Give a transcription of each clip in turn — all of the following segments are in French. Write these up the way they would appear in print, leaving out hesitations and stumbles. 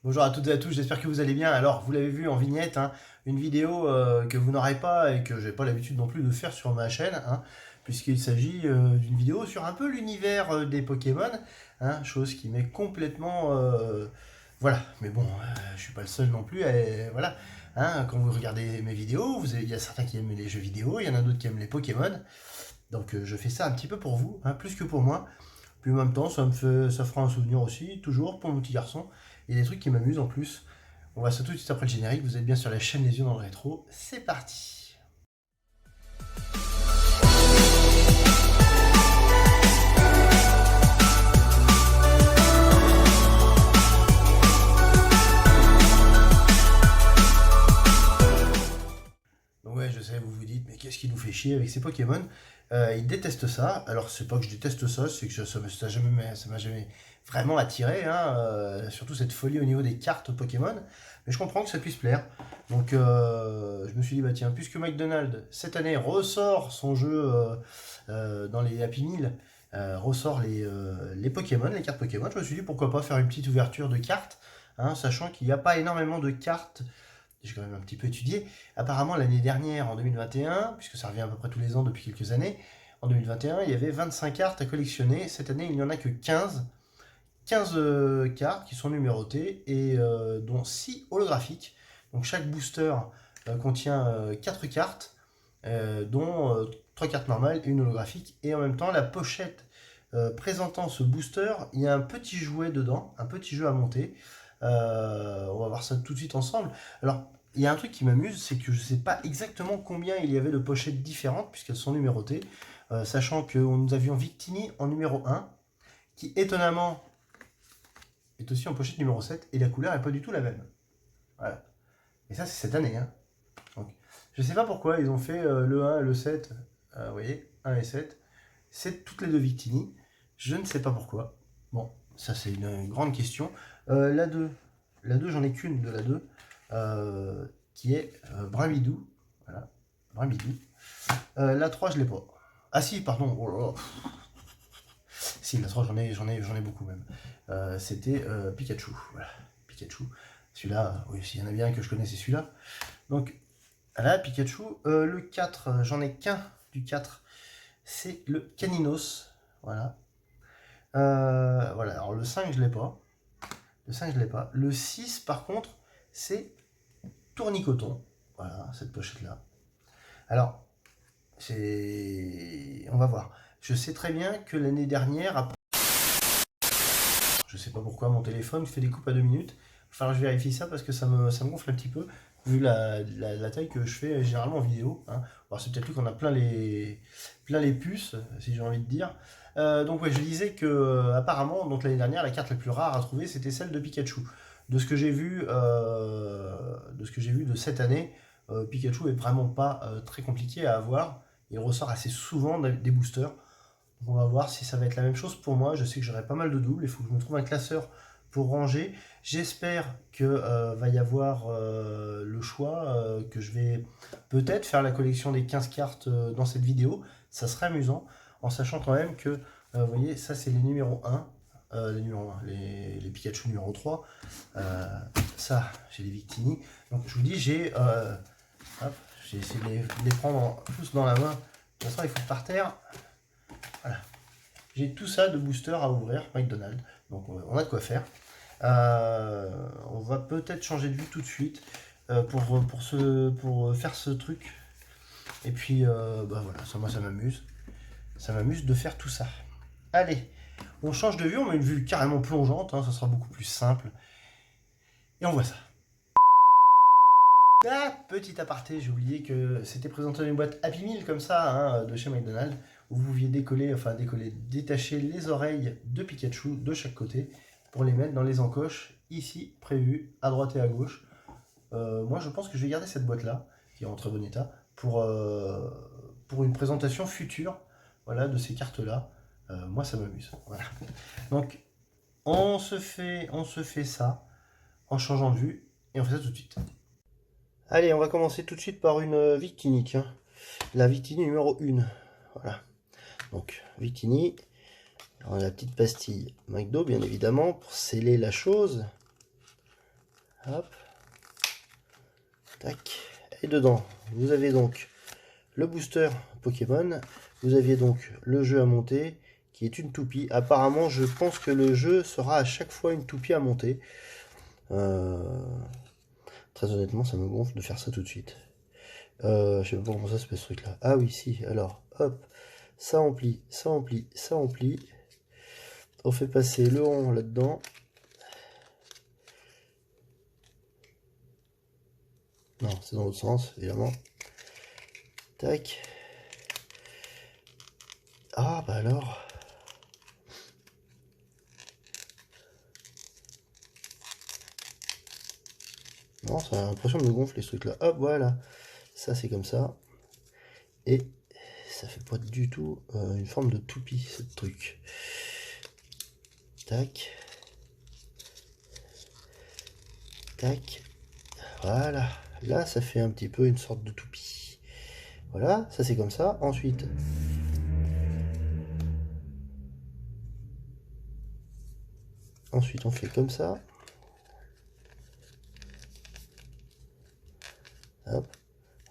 Bonjour à toutes et à tous, j'espère que vous allez bien. Alors, vous l'avez vu en vignette, hein, une vidéo que vous n'aurez pas et que j'ai pas l'habitude non plus de faire sur ma chaîne, hein, puisqu'il s'agit d'une vidéo sur un peu l'univers des Pokémon, hein, chose qui m'est complètement... voilà, mais bon, je suis pas le seul non plus, voilà. Hein, quand vous regardez mes vidéos, il y a certains qui aiment les jeux vidéo, il y en a d'autres qui aiment les Pokémon, donc je fais ça un petit peu pour vous, hein, plus que pour moi. Puis en même temps, ça fera un souvenir aussi, toujours pour mon petit garçon. Il y a des trucs qui m'amusent en plus. On voit ça tout de suite après le générique. Vous êtes bien sur la chaîne Les Yeux dans le Rétro. C'est parti. Donc ouais, je sais, vous vous dites, mais qu'est-ce qui nous fait chier avec ces Pokémon? Ils détestent ça. Alors, c'est pas que je déteste ça, c'est que ça m'a jamais vraiment attiré, hein, surtout cette folie au niveau des cartes Pokémon. Mais je comprends que ça puisse plaire. Donc, je me suis dit, bah tiens, puisque McDonald's, cette année, ressort son jeu dans les Happy Meal, ressort les Pokémon, les cartes Pokémon, je me suis dit, pourquoi pas faire une petite ouverture de cartes, hein, sachant qu'il n'y a pas énormément de cartes. J'ai quand même un petit peu étudié. Apparemment, l'année dernière, en 2021, puisque ça revient à peu près tous les ans depuis quelques années, en 2021, il y avait 25 cartes à collectionner. Cette année, il n'y en a que 15. 15 cartes qui sont numérotées et dont 6 holographiques. Donc chaque booster contient 4 cartes, dont 3 cartes normales et une holographique. Et en même temps, la pochette présentant ce booster, il y a un petit jouet dedans, un petit jeu à monter. On va voir ça tout de suite ensemble. Alors, il y a un truc qui m'amuse, c'est que je ne sais pas exactement combien il y avait de pochettes différentes, puisqu'elles sont numérotées, sachant que nous avions Victini en numéro 1, qui étonnamment est aussi en pochette numéro 7, et la couleur n'est pas du tout la même. Voilà. Et ça, c'est cette année. Hein. Donc, je ne sais pas pourquoi ils ont fait le 1 et le 7, vous voyez, 1 et 7, c'est toutes les deux Victini. Je ne sais pas pourquoi. Bon, ça c'est une grande question. La 2, j'en ai qu'une de la 2, qui est Brimbidou. Voilà, Brimbidou. La 3, je l'ai pas. Ah si, pardon. Oh là là. Si, la 3, j'en ai beaucoup même. C'était Pikachu. Voilà, Pikachu. Celui-là, oui, s'il y en a bien que je connais, c'est celui-là. Donc, voilà, Pikachu. Le 4, j'en ai qu'un du 4. C'est le Caninos. Voilà. Voilà, alors le 5, je l'ai pas. Le 5, je l'ai pas. Le 6, par contre, c'est Tournicoton. Voilà, cette pochette-là. Alors, on va voir. Je sais très bien que l'année dernière, je sais pas pourquoi mon téléphone fait des coupes à 2 minutes. Il va falloir que je vérifie ça parce que ça me gonfle un petit peu, vu la taille que je fais généralement en vidéo. Hein. Alors c'est peut-être lui qu'on a plein les puces, si j'ai envie de dire. Donc ouais, je disais que apparemment, donc l'année dernière, la carte la plus rare à trouver, c'était celle de Pikachu. De ce que j'ai vu, de cette année, Pikachu est vraiment pas très compliqué à avoir. Il ressort assez souvent des boosters. Donc on va voir si ça va être la même chose pour moi. Je sais que j'aurai pas mal de doubles. Il faut que je me trouve un classeur pour ranger. J'espère que va y avoir le choix, que je vais peut-être faire la collection des 15 cartes dans cette vidéo. Ça serait amusant, en sachant quand même que, vous voyez, ça c'est les numéros 1. Les Pikachu numéro 3. Ça, j'ai les Victini. Donc je vous dis, j'ai essayé de les prendre tous dans la main. De toute façon, il faut par terre. Voilà. J'ai tout ça de booster à ouvrir, McDonald's. Donc on a de quoi faire. On va peut-être changer de vue tout de suite pour faire ce truc. Et puis, bah voilà, moi ça m'amuse. Ça m'amuse de faire tout ça. Allez, on change de vue, on met une vue carrément plongeante, hein, ça sera beaucoup plus simple. Et on voit ça. Ah, petit aparté, j'ai oublié que c'était présenté dans une boîte Happy Meal comme ça, hein, de chez McDonald's, où vous pouviez détacher les oreilles de Pikachu de chaque côté pour les mettre dans les encoches ici prévues à droite et à gauche. Moi, je pense que je vais garder cette boîte-là, qui est en très bon état, pour une présentation future, voilà, de ces cartes-là. Moi, ça m'amuse. Voilà. Donc, on se fait ça en changeant de vue et on fait ça tout de suite. Allez, on va commencer tout de suite par une Victini, hein. La Victini numéro 1. Voilà. Donc, Victini. Alors, la petite pastille McDo, bien évidemment, pour sceller la chose. Hop. Tac. Et dedans, vous avez donc le booster Pokémon. Vous aviez donc le jeu à monter, qui est une toupie. Apparemment, je pense que le jeu sera à chaque fois une toupie à monter. Très honnêtement, ça me gonfle de faire ça tout de suite. Je sais pas comment ça se fait ce truc-là. Ah oui, si. Alors, hop. Ça emplit, ça emplit, ça emplit. On fait passer le rond là-dedans. Non, c'est dans l'autre sens, évidemment. Tac. Ah, bah alors. Non, ça a l'impression de me gonfler ce truc-là. Hop, voilà. Ça, c'est comme ça. Et ça fait pas du tout une forme de toupie, ce truc. Tac. Tac. Voilà. Là, ça fait un petit peu une sorte de toupie. Voilà, ça c'est comme ça. Ensuite, on fait comme ça. Hop.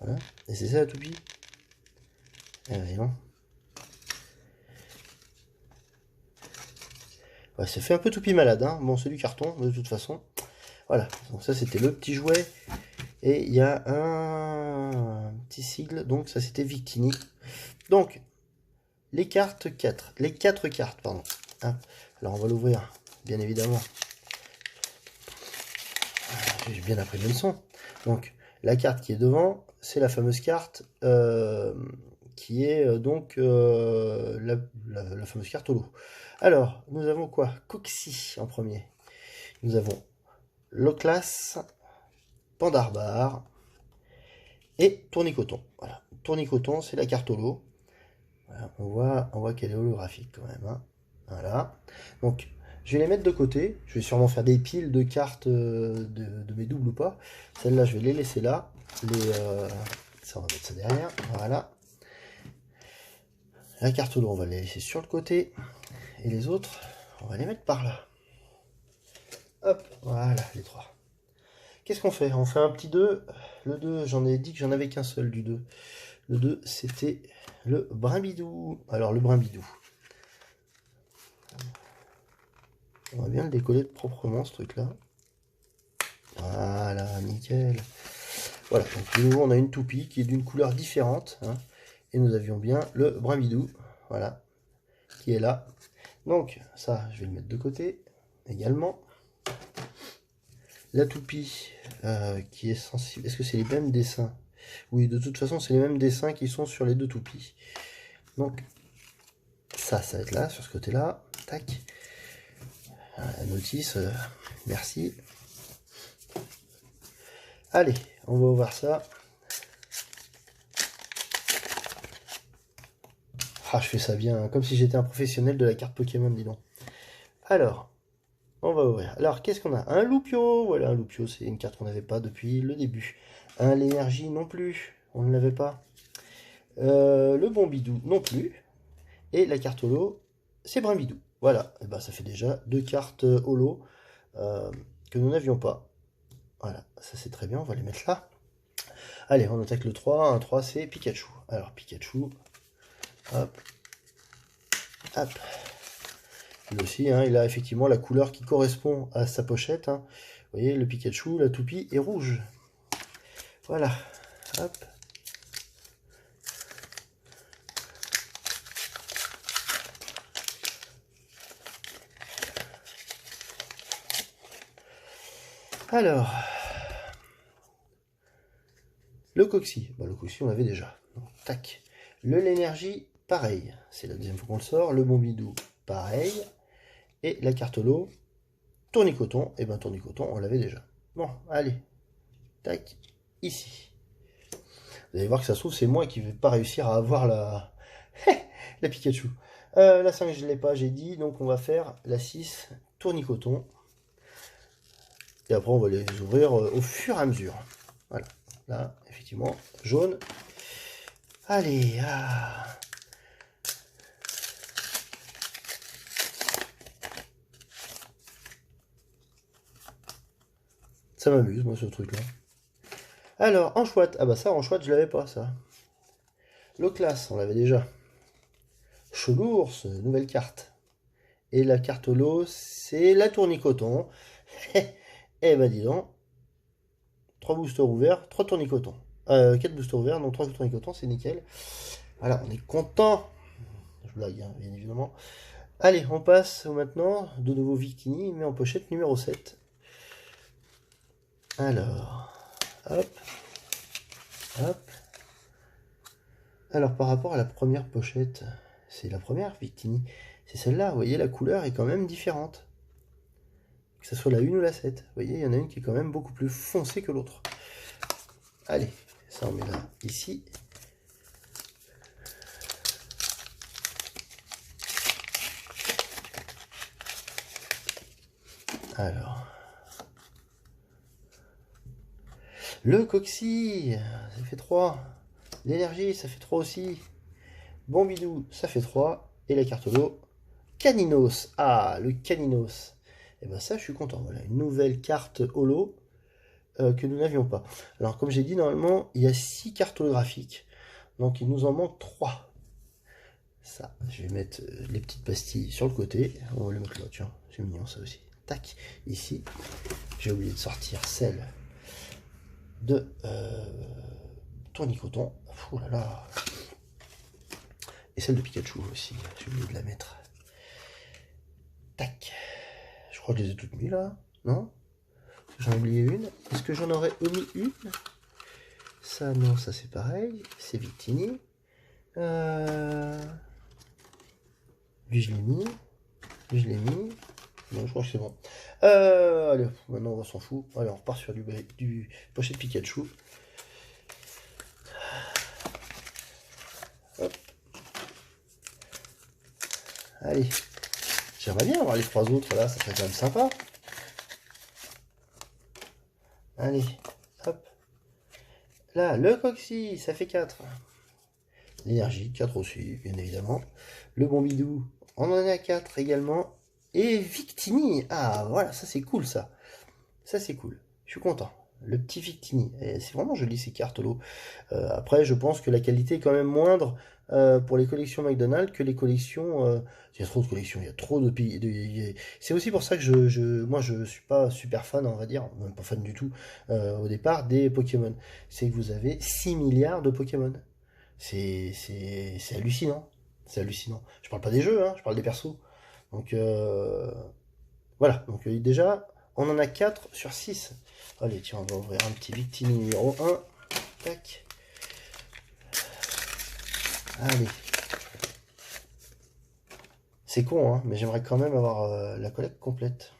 Voilà. Et c'est ça la toupie. Eh ben non. Ouais, ça fait un peu toupie malade, hein. Bon, c'est du carton, de toute façon. Voilà. Donc ça, c'était le petit jouet. Et il y a un petit sigle. Donc ça, c'était Victini. Donc, les cartes 4. Les 4 cartes, pardon. Hein. Alors, on va l'ouvrir, bien évidemment. J'ai bien appris le leçon. Donc, la carte qui est devant, c'est la fameuse carte qui est donc la fameuse carte holo. Alors, nous avons quoi? Coxy en premier. Nous avons Loclas, Pandarbar et Tournicoton. Voilà, Tournicoton, c'est la carte holo. Voilà, on voit qu'elle est holographique quand même. Hein. Voilà. Donc, je vais les mettre de côté. Je vais sûrement faire des piles de cartes de mes doubles ou pas. Celles-là, je vais les laisser là. Ça, on va mettre ça derrière. Voilà. La carte holo, on va les laisser sur le côté. Et les autres, on va les mettre par là. Hop, voilà, les trois. Qu'est-ce qu'on fait? On fait un petit 2. Le 2, j'en ai dit que j'en avais qu'un seul du 2. Le 2, c'était le Brimbidou. Alors, le Brimbidou. On va bien le décoller proprement, ce truc-là. Voilà, nickel. Voilà, donc de nouveau, on a une toupie qui est d'une couleur différente. Hein, et nous avions bien le Brimbidou, voilà, qui est là. Donc, ça, je vais le mettre de côté également. La toupie qui est sensible. Est-ce que c'est les mêmes dessins? Oui, de toute façon, c'est les mêmes dessins qui sont sur les deux toupies. Donc, ça va être là, sur ce côté-là. Tac. La notice, merci. Allez, on va ouvrir ça. Ah, je fais ça bien, hein, comme si j'étais un professionnel de la carte Pokémon, dis donc. Alors, on va ouvrir. Alors, qu'est-ce qu'on a? Un Loupio. Voilà, un Loupio, c'est une carte qu'on n'avait pas depuis le début. Un L'énergie non plus, on ne l'avait pas. Le Bombidou non plus. Et la carte holo, c'est Brimbidou. Voilà, et ben, ça fait déjà 2 cartes holo que nous n'avions pas. Voilà, ça c'est très bien, on va les mettre là. Allez, on attaque le 3. Un 3, c'est Pikachu. Alors, Pikachu, hop, hop. Lui aussi, hein, il a effectivement la couleur qui correspond à sa pochette. Hein. Vous voyez, le Pikachu, la toupie est rouge. Voilà, hop. Alors, le Coxy. Bah, le Coxy, on l'avait déjà. Donc, tac. Le L'énergie, pareil. C'est la deuxième fois qu'on le sort. Le Bombidou, pareil. Et la carte holo, Tournicoton. Et ben Tournicoton, on l'avait déjà. Bon, allez. Tac. Ici. Vous allez voir que ça se trouve, c'est moi qui vais pas réussir à avoir la, la Pikachu. La 5, je ne l'ai pas, j'ai dit. Donc, on va faire la 6, Tournicoton. Et après, on va les ouvrir au fur et à mesure. Voilà. Là, effectivement, jaune. Allez, ah. Ça m'amuse, moi, ce truc-là. Alors, en chouette. Ah bah ça, en chouette, je l'avais pas, ça. Low-class, on l'avait déjà. Chelours, nouvelle carte. Et la carte holo, c'est la tournicoton. Eh ben dis donc. 3 boosters ouverts, 3 tournicotons. 4 boosters ouverts, donc 3 tournicotons, c'est nickel. Voilà, on est content. Je blague, hein, bien évidemment. Allez, on passe maintenant, de nouveau Victini, mais en pochette numéro 7. Alors, hop, hop. Alors, par rapport à la première pochette, c'est la première Victini, c'est celle-là. Vous voyez, la couleur est quand même différente. Que ce soit la 1 ou la 7. Vous voyez, il y en a une qui est quand même beaucoup plus foncée que l'autre. Allez, ça on met là, ici. Alors, le Coxy, ça fait 3. L'énergie, ça fait 3 aussi. Bombidou, ça fait 3. Et la carte holo, Caninos. Ah, le Caninos. Et ben ça, je suis content. Voilà, une nouvelle carte holo que nous n'avions pas. Alors, comme j'ai dit, normalement, il y a 6 cartes holographiques. Donc, il nous en manque 3. Ça, je vais mettre les petites pastilles sur le côté. On va les mettre là, tiens, c'est mignon ça aussi. Tac, ici. J'ai oublié de sortir celle de Tournicoton. Oh là là. Et celle de Pikachu aussi, j'ai oublié de la mettre. Tac. Je crois que je les ai toutes mises là, non? J'en ai oublié une. Est-ce que j'en aurais omis une? Ça, non, ça c'est pareil. C'est Victini. Lui, je l'ai mis. Lui, je l'ai mis. Non, je crois que c'est bon. Allez, maintenant on s'en fout. Allez, on repart sur du pochette Pikachu. Hop. Allez. J'aimerais bien avoir les 3 autres là, ça serait quand même sympa. Allez, hop. Là, le Coxy, ça fait 4. L'énergie, 4 aussi, bien évidemment. Le Bombidou, on en a 4 également. Et Victini, ah voilà, ça c'est cool ça. Ça c'est cool, je suis content. Le petit Victini, c'est vraiment joli ces cartes holo. Après, je pense que la qualité est quand même moindre pour les collections McDonald's que les collections. Il y a trop de collections, il y a trop de pays. C'est aussi pour ça que moi je suis pas super fan, on va dire, même pas fan du tout au départ des Pokémon. C'est que vous avez 6 milliards de Pokémon. C'est hallucinant. C'est hallucinant. Je parle pas des jeux, hein, je parle des persos. Donc voilà, donc déjà, on en a 4 sur 6. Allez, tiens, on va ouvrir un petit Victini numéro 1. Tac. Allez. C'est con, hein, mais j'aimerais quand même avoir la collecte complète.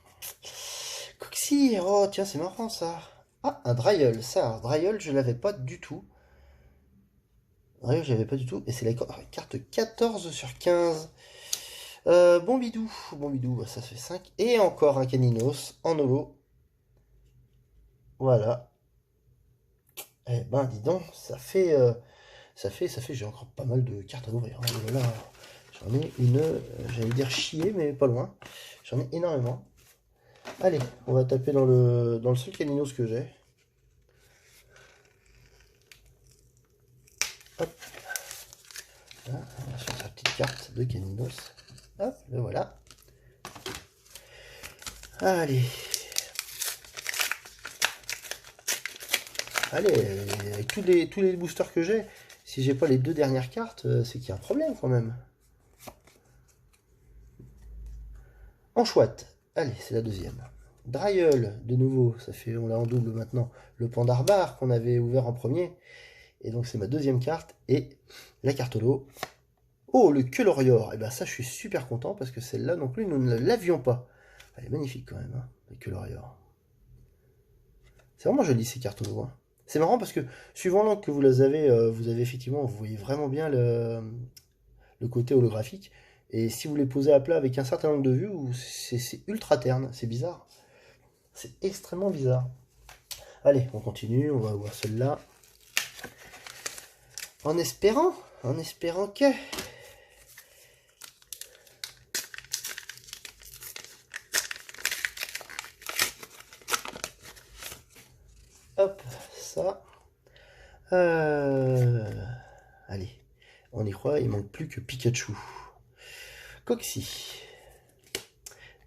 Coxy, oh tiens, c'est marrant ça. Ah, un Dryol, ça, Dryol, je l'avais pas du tout. Dryol, je l'avais pas du tout, et c'est la carte 14 sur 15. Bombidou, bah, ça fait 5. Et encore un Caninos en holo. Voilà. Eh ben, dis donc, j'ai encore pas mal de cartes à ouvrir. Hein. Oh là là, j'en ai une, j'allais dire chier, mais pas loin. J'en ai énormément. Allez, on va taper dans le seul Caninos que j'ai. Hop. Là, on va sur sa petite carte de Caninos. Hop, le voilà. Allez. Allez, avec tous les boosters que j'ai, si j'ai pas les 2 dernières cartes, c'est qu'il y a un problème quand même. En chouette. Allez, c'est la deuxième. Dryol, de nouveau, ça fait, on l'a en double maintenant, le Pandarbard qu'on avait ouvert en premier. Et donc c'est ma deuxième carte. Et la carte holo. Oh, le Colorior. Et ben ça, je suis super content parce que celle-là non plus, nous ne l'avions pas. Elle est magnifique quand même, hein, le Colorior. C'est vraiment joli ces cartes holo. Hein. C'est marrant parce que suivant l'angle que vous les avez, vous avez effectivement, vous voyez vraiment bien le côté holographique. Et si vous les posez à plat avec un certain angle de vue, c'est ultra terne, c'est bizarre. C'est extrêmement bizarre. Allez, on continue, on va voir celle-là. En espérant que... Hop, ça. Allez, on y croit, il manque plus que Pikachu. Coxy.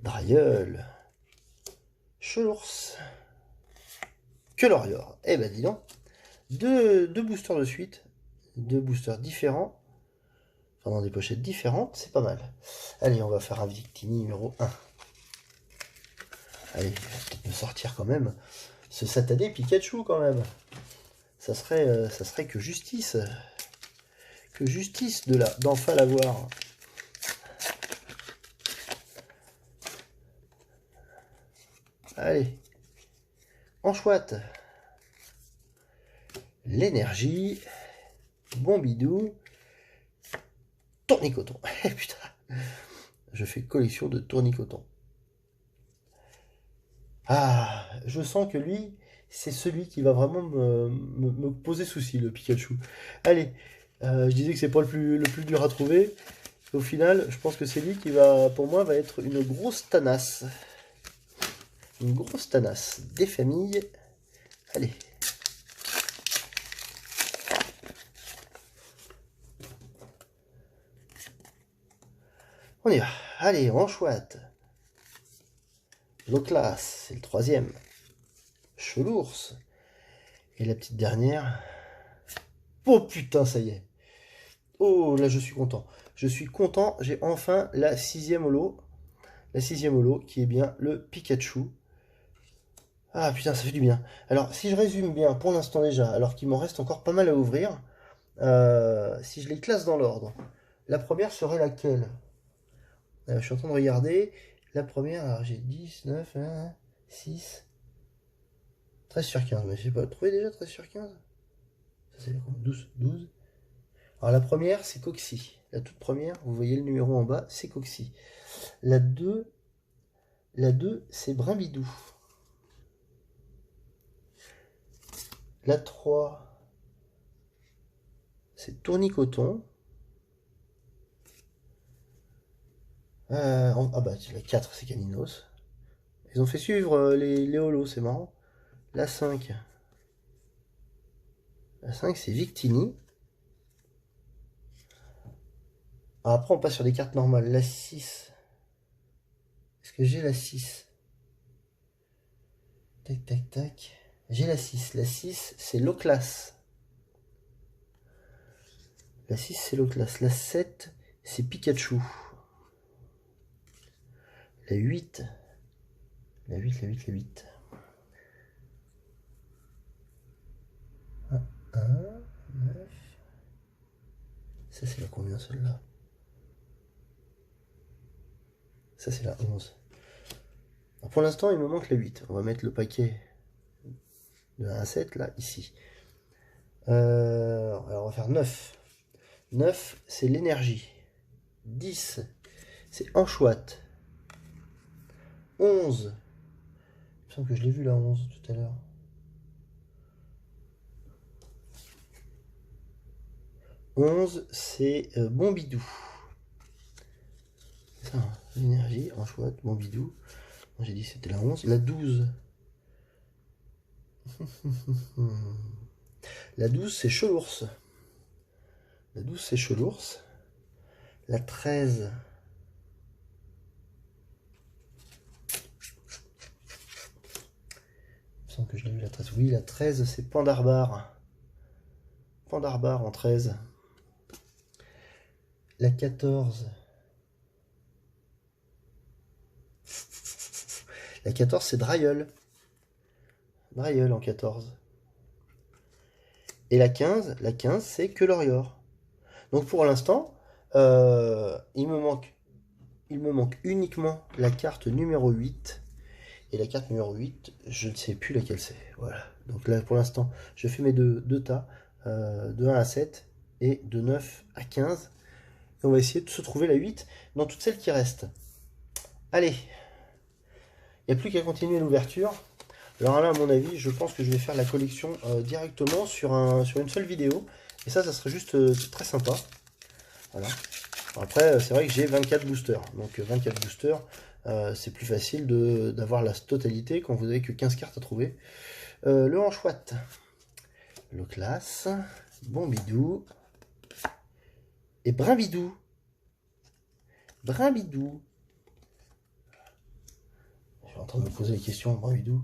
Drayeul. Chelours. Quelorior. Eh ben dis donc. Deux boosters de suite. Deux boosters différents. Enfin dans des pochettes différentes, c'est pas mal. Allez, on va faire un Victini numéro 1. Allez, je vais peut-être me sortir quand même ce satané Pikachu quand même. Ça serait que justice. Que justice d'enfin l'avoir. Allez. Enchouette. L'énergie. Bombidou. Tournicoton. Eh putain. Je fais collection de tournicoton. Ah, je sens que lui, c'est celui qui va vraiment me poser souci, le Pikachu. Allez, je disais que c'est pas le plus dur à trouver. Au final, je pense que c'est lui qui va, pour moi, va être une grosse tanasse. Une grosse tanasse. Des familles. Allez. On y va. Allez, Enchouette. Loclas, c'est le troisième. Chelours. Et la petite dernière. Oh putain, ça y est. Oh, là, je suis content. Je suis content. J'ai enfin la 6e holo. La 6e holo, qui est bien le Pikachu. Ah putain, ça fait du bien. Alors, si je résume bien, pour l'instant déjà, alors qu'il m'en reste encore pas mal à ouvrir, si je les classe dans l'ordre, la première serait laquelle? Je suis en train de regarder. La première, alors j'ai 10, 9, 1, 6, 13 sur 15. Mais j'ai pas trouvé déjà 13 sur 15. Ça c'est 12, 12. Alors la première, c'est Coxy. La toute première, vous voyez le numéro en bas, c'est Coxy. La 2, c'est Brimbidou. La 3, c'est Tournicoton. Ah bah la 4, c'est Caninos. Ils ont fait suivre les holos, c'est marrant. La 5. La 5, c'est Victini. Alors après, on passe sur des cartes normales. La 6. Est-ce que j'ai la 6? Tac, tac, tac. J'ai la 6. La 6, c'est Loclas. La 6, c'est Loclas. La 7, c'est Pikachu. La 8. La 8, la 8, la 8. 1, 9. Ça, c'est la combien, celle-là? Ça, c'est la 11. Alors, pour l'instant, il me manque la 8. On va mettre le paquet de 1 à 7, là, ici. Alors, on va faire 9. 9, c'est l'énergie. 10, c'est Enchouette. 11. Il me semble que je l'ai vu, la 11, tout à l'heure. 11, c'est Bombidou. Ça, l'énergie, Enchouette, Bombidou. J'ai dit que c'était la 11. La 12. La 12, c'est Chelours. La 12, c'est Chelours. La 13. Il me semble que je l'ai vu, la 13. Oui, la 13, c'est Pandarbar. Pandarbar en 13. La 14. La 14, c'est Drayeul. Drayeul en 14. Et la 15, c'est Quelorior. Donc pour l'instant, il me manque uniquement la carte numéro 8. Et la carte numéro 8, je ne sais plus laquelle c'est. Voilà. Donc là, pour l'instant, je fais mes deux tas, de 1 à 7 et de 9 à 15. Et on va essayer de se trouver la 8 dans toutes celles qui restent. Allez, il n'y a plus qu'à continuer l'ouverture. Alors là, à mon avis, je pense que je vais faire la collection directement sur une seule vidéo. Et ça serait juste très sympa. Voilà. Après, c'est vrai que j'ai 24 boosters. Donc 24 boosters, c'est plus facile d'avoir la totalité quand vous n'avez que 15 cartes à trouver. Le Anchouette. Le Classe. Bombidou. Et Brimbidou. Brimbidou. Je suis en train de me poser la question. Brimbidou.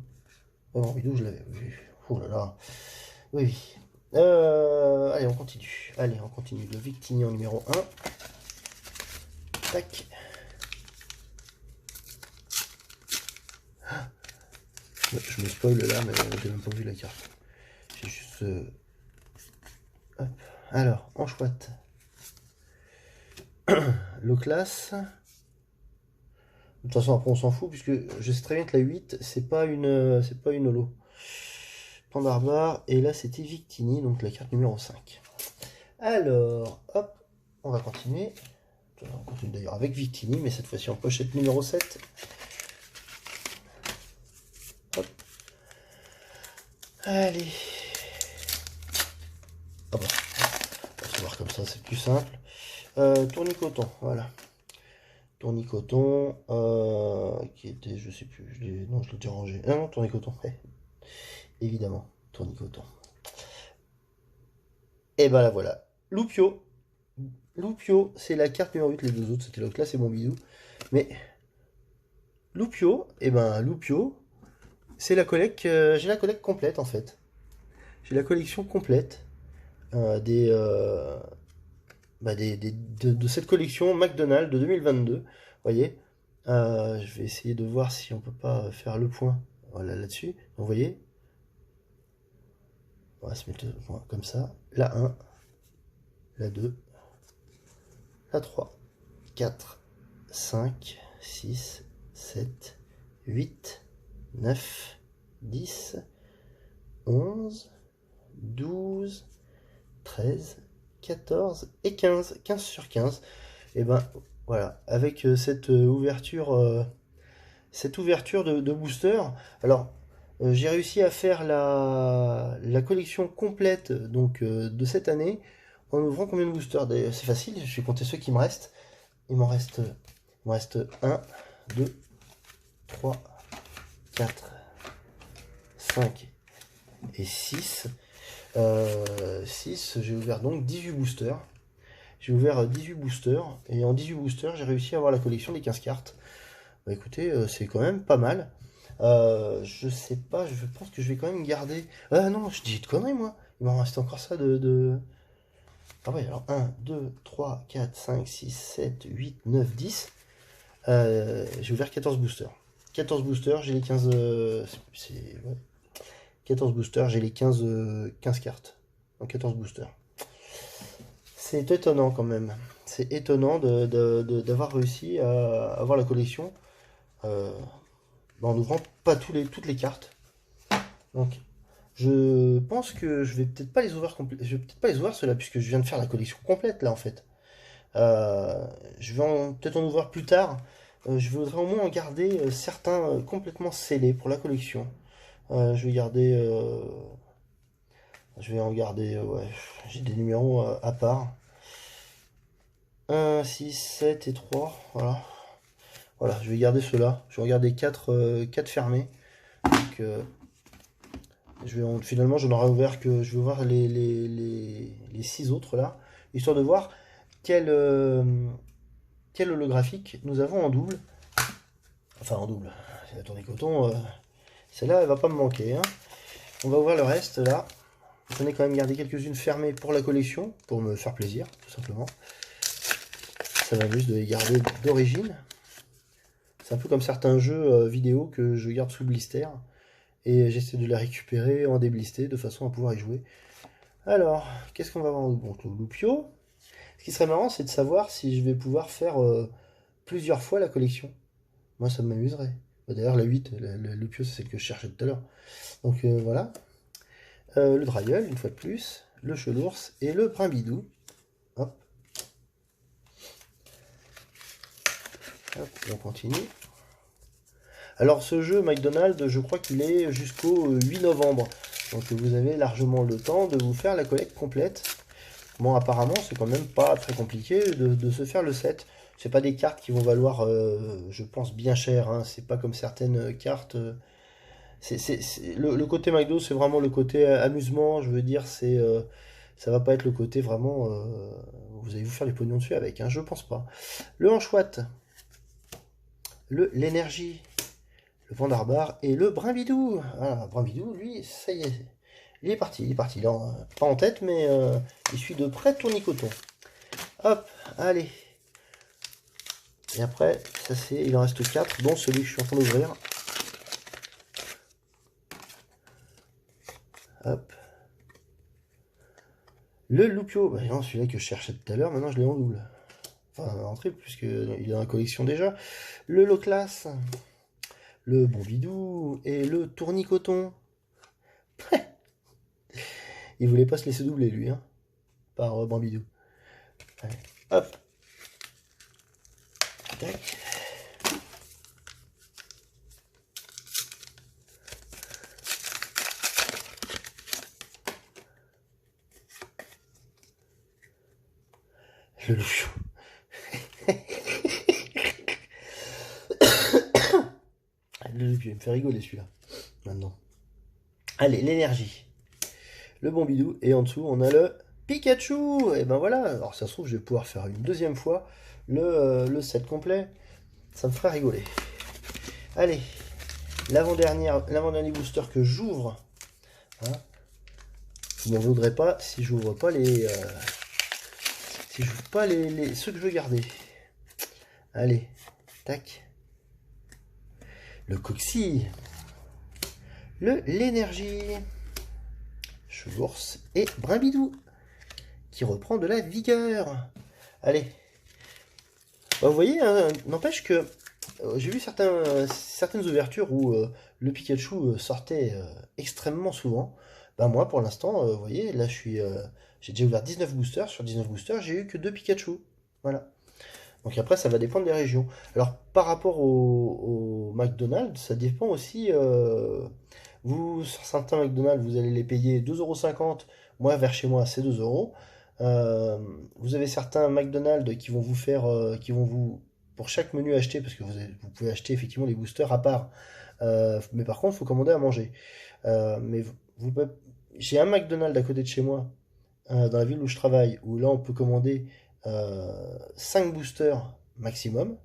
Brimbidou, je l'avais vu. Oh là là. Oui, oui. Allez, on continue. Allez, on continue. Le Victini en numéro 1. Tac. Je me spoil là, mais j'ai même pas vu la carte. J'ai juste... Hop. Alors, Anchouette. Le Classe. De toute façon, après, on s'en fout, puisque je sais très bien que la 8, c'est pas une holo. Pandarbard, et là, c'était Victini, donc la carte numéro 5. Alors, hop, on va continuer. On continue d'ailleurs avec Victini, mais cette fois-ci en pochette numéro 7. Hop. Allez. Ah bah, on va se voir comme ça, c'est plus simple. Tournicoton, voilà. Tournicoton, qui était, je sais plus, non, je l'ai déjà rangé. Ah non, Tournicoton, évidemment, Tournicoton. Et ben là voilà, Loupio. Loupio, c'est la carte numéro 8, les deux autres, c'était le Classe et Bombidou. Mais Loupio, et ben Loupio, c'est la collecte, j'ai la collecte complète en fait. J'ai la collection complète de cette collection McDonald's de 2022. Vous voyez, je vais essayer de voir si on peut pas faire le point. Voilà là-dessus. Vous voyez, on va se mettre le point comme ça. La 1, la 2, la 3, 4, 5, 6, 7, 8, 9, 10, 11, 12, 13, 14 et 15. 15 sur 15. Et ben voilà, avec cette ouverture de booster. Alors, j'ai réussi à faire la collection complète donc de cette année en ouvrant combien de boosters? C'est facile, je vais compter ceux qui me restent. Il m'en reste 1, 2, 3, 4, 5 et 6. 6, j'ai ouvert donc 18 boosters. J'ai ouvert 18 boosters, et en 18 boosters, j'ai réussi à avoir la collection des 15 cartes. Bah écoutez, c'est quand même pas mal. Je sais pas, je pense que je vais quand même garder... Ah non, je dis de conneries moi. Il m'en reste encore ça de... Ah ouais, alors 1, 2, 3, 4, 5, 6, 7, 8, 9, 10. J'ai ouvert 14 boosters. 14 boosters, j'ai les 15... ouais. 14 boosters, j'ai les 15 cartes. Donc 14 boosters. C'est étonnant quand même. C'est étonnant d'avoir réussi à avoir la collection en n'ouvrant pas toutes les cartes. Donc je pense que je vais peut-être pas les ouvrir je vais peut-être pas les ouvrir ceux-là, puisque je viens de faire la collection complète là en fait. Je vais peut-être en ouvrir plus tard. Je voudrais au moins en garder certains complètement scellés pour la collection. Je vais en garder, ouais, j'ai des numéros à part. 1, 6, 7 et 3, voilà. Voilà, je vais garder ceux-là. Je vais en garder 4 fermés. Donc, finalement, j'en aurai ouvert que... Je vais voir les 6 autres, là. Histoire de voir quel holographique nous avons en double. Enfin, en double. C'est la Tournicoton. Celle-là, elle va pas me manquer. Hein. On va ouvrir le reste, là. J'en ai quand même gardé quelques-unes fermées pour la collection, pour me faire plaisir, tout simplement. Ça m'amuse de les garder d'origine. C'est un peu comme certains jeux vidéo que je garde sous blister. Et j'essaie de les récupérer en déblister de façon à pouvoir y jouer. Alors, qu'est-ce qu'on va avoir? Donc, le Loupio. Ce qui serait marrant, c'est de savoir si je vais pouvoir faire plusieurs fois la collection. Moi, ça m'amuserait. D'ailleurs, la 8, le Loupio, c'est celle que je cherchais tout à l'heure. Donc, voilà. Le Drailleul, une fois de plus. Le Chelours et le Brimbidou. Hop. Hop, on continue. Alors ce jeu McDonald's, je crois qu'il est jusqu'au 8 novembre. Donc vous avez largement le temps de vous faire la collecte complète. Bon, apparemment, c'est quand même pas très compliqué de se faire le set. C'est pas des cartes qui vont valoir, je pense, bien cher. Hein. C'est pas comme certaines cartes. Le côté McDo, c'est vraiment le côté amusement, je veux dire, ça va pas être le côté vraiment, vous allez vous faire du pognon dessus avec, hein, je pense pas. Le Anchoite, l'énergie, le Pandarbar et le Brimbidou. Voilà, Brimbidou, lui, ça y est, il est parti, il est parti. Pas en tête, mais il suit de près Tournicoton. Hop, allez. Et après, il en reste 4, dont celui que je suis en train d'ouvrir. Hop. Le Loupio, bah non, celui-là que je cherchais tout à l'heure, maintenant je l'ai en double. Enfin, en triple, puisqu'il est dans la collection déjà. Le Loclas, le Bombidou et le Tournicoton. Il voulait pas se laisser doubler, lui, hein, par Bambidou. Allez, hop. Tac. Le Loupio. Le Loupio, il me fait rigoler celui-là, maintenant. Allez, l'énergie. Le Bombidou, et en dessous, on a le Pikachu. Et ben voilà, alors ça se trouve, je vais pouvoir faire une deuxième fois le set complet. Ça me fera rigoler. Allez, l'avant-dernier booster que j'ouvre. Hein, vous m'en voudrez pas si j'ouvre pas si j'ouvre pas ceux que je veux garder. Allez, tac. Le Coxy. L'énergie. Chevours et Brimbidou. Qui reprend de la vigueur. Allez. Bah, vous voyez, hein, n'empêche que j'ai vu certaines ouvertures où le Pikachu sortait extrêmement souvent. Bah moi, pour l'instant, vous voyez, là, j'ai déjà ouvert 19 boosters. Sur 19 boosters, j'ai eu que 2 Pikachu. Voilà. Donc après, ça va dépendre des régions. Alors, par rapport au McDonald's, ça dépend aussi. Sur certains McDonald's, vous allez les payer 2,50 €. Moi, vers chez moi, c'est 2 euros. Vous avez certains McDonald's qui vont vous faire, pour chaque menu acheté, parce que vous pouvez acheter effectivement les boosters à part. Mais par contre, il faut commander à manger. Mais j'ai un McDonald's à côté de chez moi, dans la ville où je travaille, où là on peut commander 5 boosters maximum,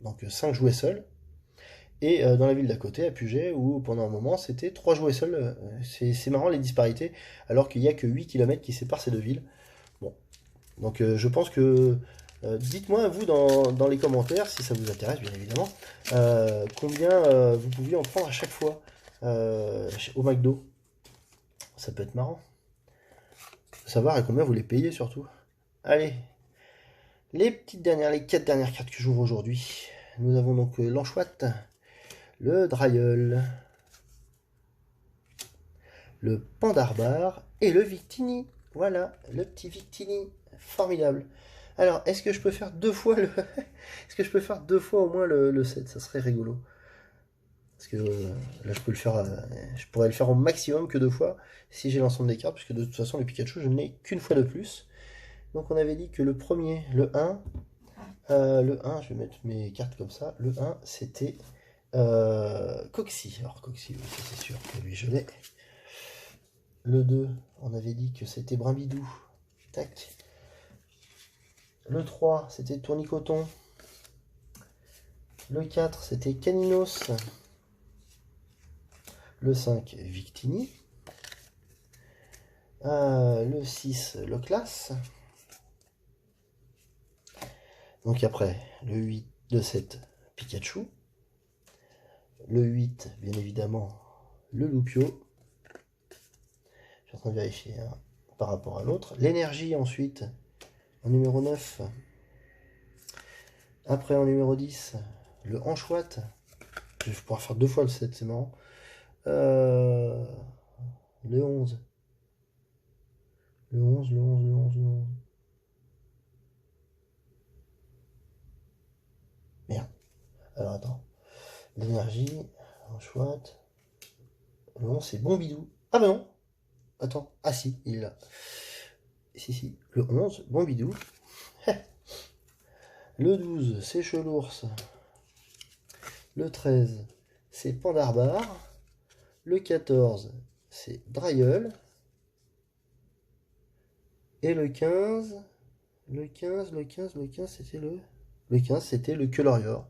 donc 5 jouets seuls. Et dans la ville d'à côté, à Puget, où pendant un moment c'était 3 jouets seuls. C'est marrant les disparités, alors qu'il n'y a que 8 kilomètres qui séparent ces deux villes. Bon, donc je pense que dites-moi vous dans les commentaires, si ça vous intéresse bien évidemment, combien vous pouviez en prendre à chaque fois au McDo. Ça peut être marrant. Faut savoir à combien vous les payez surtout. Allez, les 4 dernières cartes que j'ouvre aujourd'hui. Nous avons donc l'Anchoite, le Drailleul, le Pandarbar et le Victini. Voilà, le petit Victini. Formidable. Alors, est-ce que je peux faire 2 fois est-ce que je peux faire 2 fois au moins le set? Ça serait rigolo. Parce que là, je pourrais le faire au maximum que 2 fois si j'ai l'ensemble des cartes, puisque de toute façon, le Pikachu, je n'ai qu'une fois de plus. Donc, on avait dit que le premier, le 1, je vais mettre mes cartes comme ça. Le 1, c'était Coxy. Alors, Coxy, oui, ça c'est sûr que lui, je l'ai. Le 2, on avait dit que c'était Brimbidou. Tac. Le 3, c'était Tournicoton. Le 4, c'était Caninos. Le 5, Victini. Le 6, Loclas. Donc après, le 8, le 7, Pikachu. Le 8, bien évidemment, le Loupio. Je suis en train de vérifier hein, par rapport à l'autre. L'énergie ensuite, en numéro 9. Après, en numéro 10, le Anchoite. Je vais pouvoir faire 2 fois le 7, c'est marrant. Le 11. Le 11, le 11, le 11, le 11. Merde. Alors attends. L'énergie, Anchoite. Le 11, c'est Bombidou. Ah bah non. Attends. Ah si, il est là. Si. Le 11, Bombidou. Le 12, c'est Chelours. Le 13, c'est Pandarbar. Le 14, c'est Dryel. Et le 15, le 15, c'était le... Le 15, c'était le Colorior.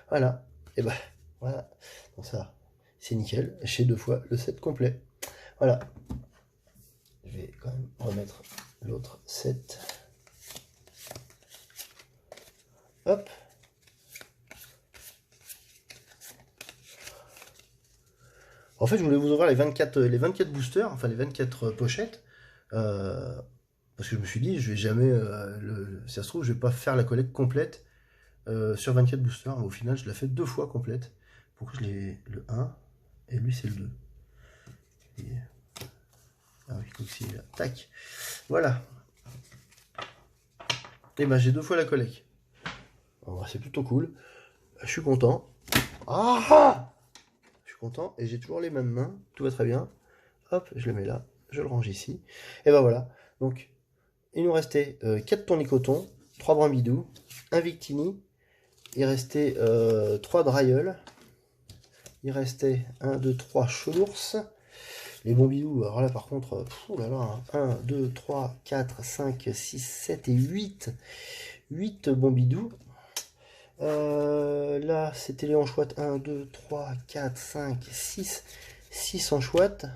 Voilà. Et bah, voilà. Donc ça, c'est nickel. J'ai 2 fois le set complet. Voilà. Je vais quand même remettre l'autre set. Hop. En fait, je voulais vous ouvrir les 24 boosters, enfin les 24 pochettes. Parce que je me suis dit, je vais jamais, si ça se trouve, je vais pas faire la collecte complète sur 24 boosters. Mais au final, je l'ai fait 2 fois complète. Pourquoi je l'ai le 1 et lui c'est le 2. Et... Ah oui, Coxy est là. Tac. Voilà. Et ben j'ai 2 fois la collecte. Bon, c'est plutôt cool. Je suis content. Ah, je suis content et j'ai toujours les mêmes mains. Tout va très bien. Hop, je le mets là. Je le range ici. Et ben voilà. Donc, il nous restait 4 Tournicotton, 3 Brambidou, 1 Victini. Il restait 3 Dryel. Il restait 1, 2, 3 Chelours. Les Bombidou, alors là par contre, là là, 1, 2, 3, 4, 5, 6, 7 et 8. 8 Bombidou. Là, c'était les anchoites. 1, 2, 3, 4, 5, 6. 6 anchoites.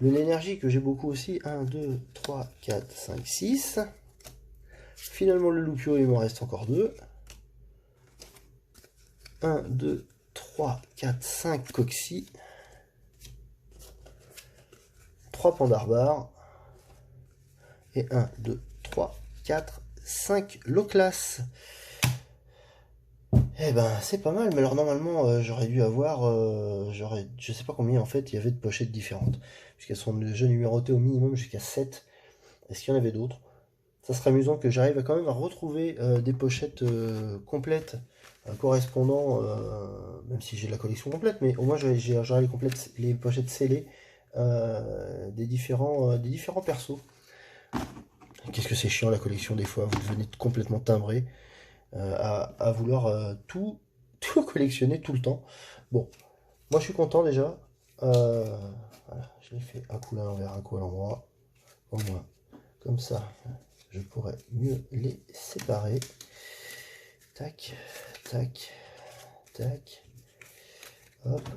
L'énergie que j'ai beaucoup aussi. 1, 2, 3, 4, 5, 6. Finalement, le Lupio, il m'en reste encore 2. 1, 2, 3, 4, 5 Coxy. 3 Pandarbar. Et 1, 2, 3, 4, 5 Loclas. Eh ben, c'est pas mal, mais alors normalement, j'aurais dû avoir, je sais pas combien en fait il y avait de pochettes différentes, puisqu'elles sont déjà numérotées au minimum jusqu'à 7. Est-ce qu'il y en avait d'autres? Ça serait amusant que j'arrive quand même à retrouver des pochettes complètes correspondant, même si j'ai la collection complète, mais au moins j'aurai les pochettes scellées des différents persos. Qu'est-ce que c'est chiant la collection des fois, vous devenez complètement timbré. À vouloir tout collectionner tout le temps. Bon, moi je suis content déjà. Voilà, je l'ai fait un coup à l'envers, un coup à l'endroit. Au moins, comme ça, je pourrais mieux les séparer. Tac, tac, tac. Hop.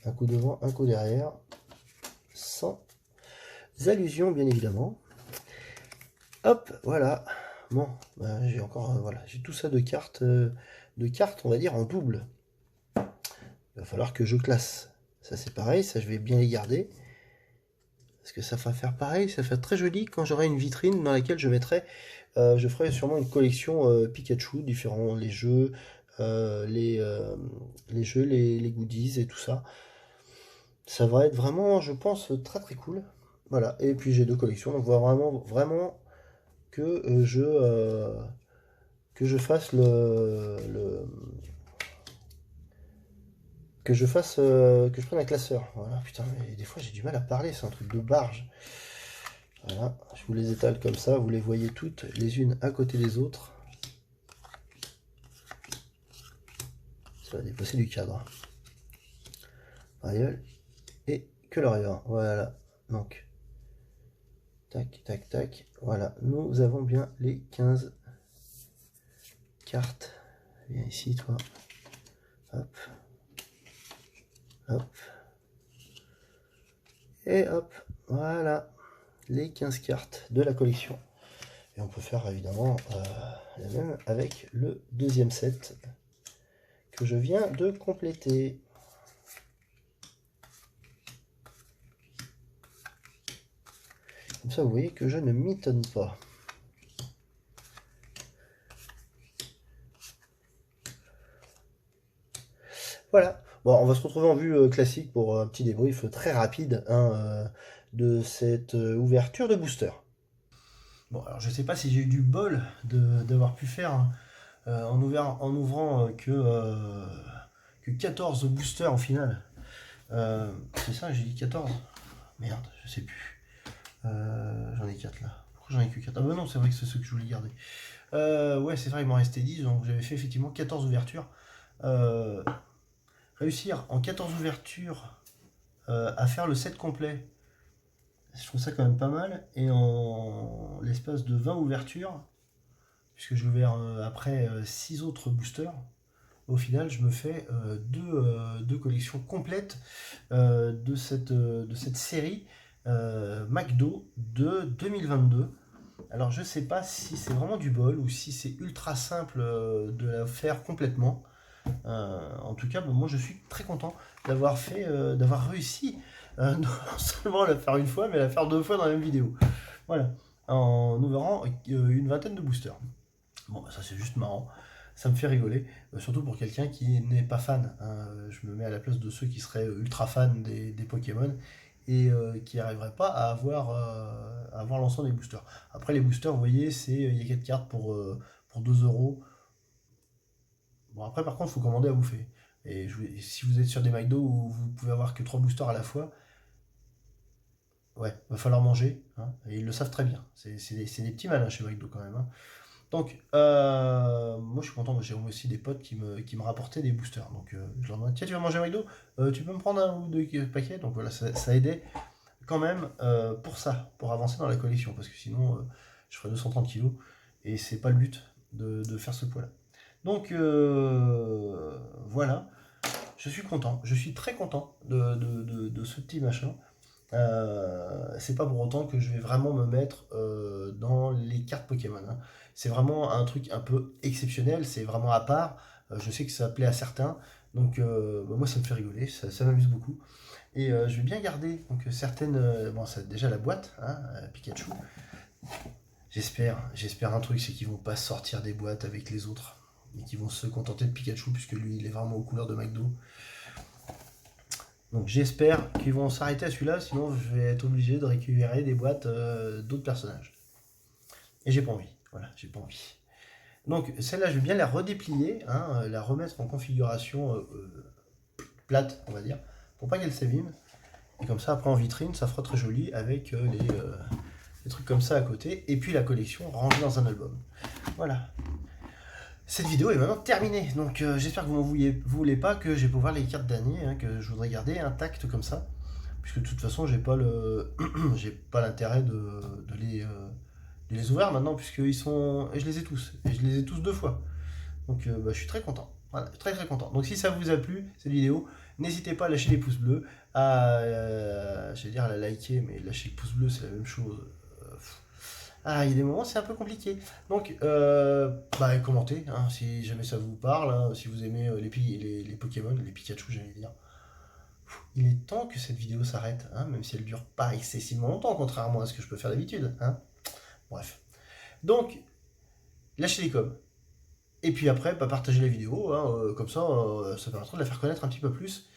Un coup devant, un coup derrière. Sans allusion, bien évidemment. Hop, voilà. Bon, ben, j'ai encore, voilà, j'ai tout ça de cartes, on va dire, en double. Il va falloir que je classe. Ça c'est pareil, ça je vais bien les garder. Parce que ça va faire pareil, ça va faire très joli quand j'aurai une vitrine dans laquelle je mettrai, je ferai sûrement une collection Pikachu, différents les jeux, les goodies et tout ça. Ça va être vraiment, je pense, très très cool. Voilà, et puis j'ai 2 collections, donc vraiment que je fasse que je prenne un classeur. Voilà, putain, mais des fois j'ai du mal à parler, c'est un truc de barge. Voilà, je vous les étale comme ça, vous les voyez toutes les unes à côté des autres. Ça va dépasser du cadre. Dryel et Colorior. Voilà, donc tac, tac, tac. Voilà, nous avons bien les 15 cartes. Viens ici, toi. Hop. Hop. Et hop. Voilà. Les 15 cartes de la collection. Et on peut faire évidemment la même avec le deuxième set que je viens de compléter. Comme ça, vous voyez que je ne m'étonne pas. Voilà. Bon, on va se retrouver en vue classique pour un petit débrief très rapide hein, de cette ouverture de booster. Bon, alors je sais pas si j'ai eu du bol d'avoir pu faire en ouvrant que 14 boosters au final. C'est ça, j'ai dit 14. Merde, je sais plus. J'en ai 4 là. Pourquoi j'en ai que 4? Ah bah non, c'est vrai que c'est ceux que je voulais garder. Ouais, c'est vrai, il m'en restait 10, donc j'avais fait effectivement 14 ouvertures. réussir en 14 ouvertures à faire le set complet, je trouve ça quand même pas mal. Et en l'espace de 20 ouvertures, puisque j'ai ouvert après 6 autres boosters, au final je me fais deux collections complètes de cette série McDo de 2022. Alors je sais pas si c'est vraiment du bol ou si c'est ultra simple de la faire complètement. En tout cas, moi je suis très content d'avoir réussi non seulement à la faire une fois, mais à la faire 2 fois dans la même vidéo. Voilà, en ouvrant une vingtaine de boosters. Bon, bah, ça c'est juste marrant, ça me fait rigoler, surtout pour quelqu'un qui n'est pas fan, hein. Je me mets à la place de ceux qui seraient ultra fans des Pokémon et qui n'arriveraient pas à avoir l'ensemble des boosters. Après les boosters, vous voyez, il y a 4 cartes pour 2 euros. Bon, après, par contre, il faut commander à bouffer. Et si vous êtes sur des McDo où vous pouvez avoir que 3 boosters à la fois, ouais, va falloir manger, hein, et ils le savent très bien. C'est des petits malins chez McDo quand même, hein. Donc, moi je suis content, j'ai aussi des potes qui me rapportaient des boosters. Donc, je leur demande, tiens, tu vas manger à McDo? Tu peux me prendre un ou deux paquets? Donc voilà, ça aidait quand même pour ça, pour avancer dans la collection. Parce que sinon, je ferais 230 kilos et c'est pas le but de faire ce poids-là. Donc voilà, je suis content, je suis très content de ce petit machin. C'est pas pour autant que je vais vraiment me mettre dans les cartes Pokémon, hein. C'est vraiment un truc un peu exceptionnel, c'est vraiment à part. Je sais que ça plaît à certains, donc bah, moi ça me fait rigoler, ça m'amuse beaucoup. Et je vais bien garder donc, certaines. Bon, c'est déjà la boîte, hein, Pikachu. J'espère un truc, c'est qu'ils vont pas sortir des boîtes avec les autres et qu'ils vont se contenter de Pikachu, puisque lui il est vraiment aux couleurs de McDo. Donc j'espère qu'ils vont s'arrêter à celui-là, sinon je vais être obligé de récupérer des boîtes d'autres personnages. Et j'ai pas envie, voilà, j'ai pas envie. Donc celle-là, je vais bien la redéplier, hein, la remettre en configuration plate, on va dire, pour pas qu'elle s'abîme. Et comme ça, après en vitrine, ça fera très joli avec les trucs comme ça à côté. Et puis la collection rangée dans un album. Voilà. Cette vidéo est maintenant terminée, donc j'espère que vous ne voulez pas que je vais pouvoir les cartes d'année, hein, que je voudrais garder intactes comme ça, puisque de toute façon j'ai pas j'ai pas l'intérêt de les ouvrir maintenant, puisqu'ils sont, et je les ai tous, et je les ai tous 2 fois, donc bah, je suis très content, voilà, très très content. Donc si ça vous a plu cette vidéo, n'hésitez pas à lâcher les pouces bleus, je vais dire à la liker, mais lâcher le pouce bleu c'est la même chose. Ah, il y a des moments, c'est un peu compliqué. Donc, bah, commentez, hein, si jamais ça vous parle, hein, si vous aimez les Pokémon, les Pikachu, j'allais dire. Il est temps que cette vidéo s'arrête, hein, même si elle dure pas excessivement longtemps, contrairement à ce que je peux faire d'habitude, hein. Bref. Donc, lâchez les coms. Et puis après, bah, partagez la vidéo, hein, comme ça permettra de la faire connaître un petit peu plus.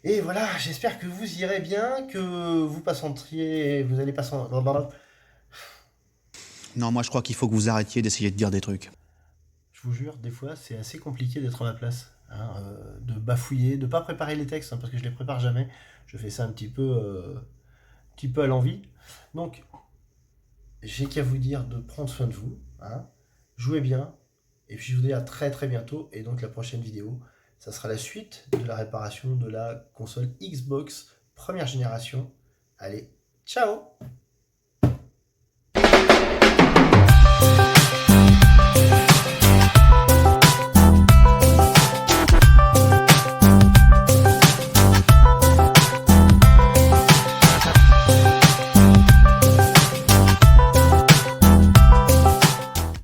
Et voilà, j'espère que vous irez bien, que vous allez passer. Non, moi je crois qu'il faut que vous arrêtiez d'essayer de dire des trucs. Je vous jure, des fois, c'est assez compliqué d'être à ma place, hein, de bafouiller, de pas préparer les textes, hein, parce que je les prépare jamais. Je fais ça un petit peu à l'envie. Donc, j'ai qu'à vous dire de prendre soin de vous, hein, jouez bien, et puis je vous dis à très très bientôt. Et donc la prochaine vidéo, ça sera la suite de la réparation de la console Xbox première génération. Allez, ciao!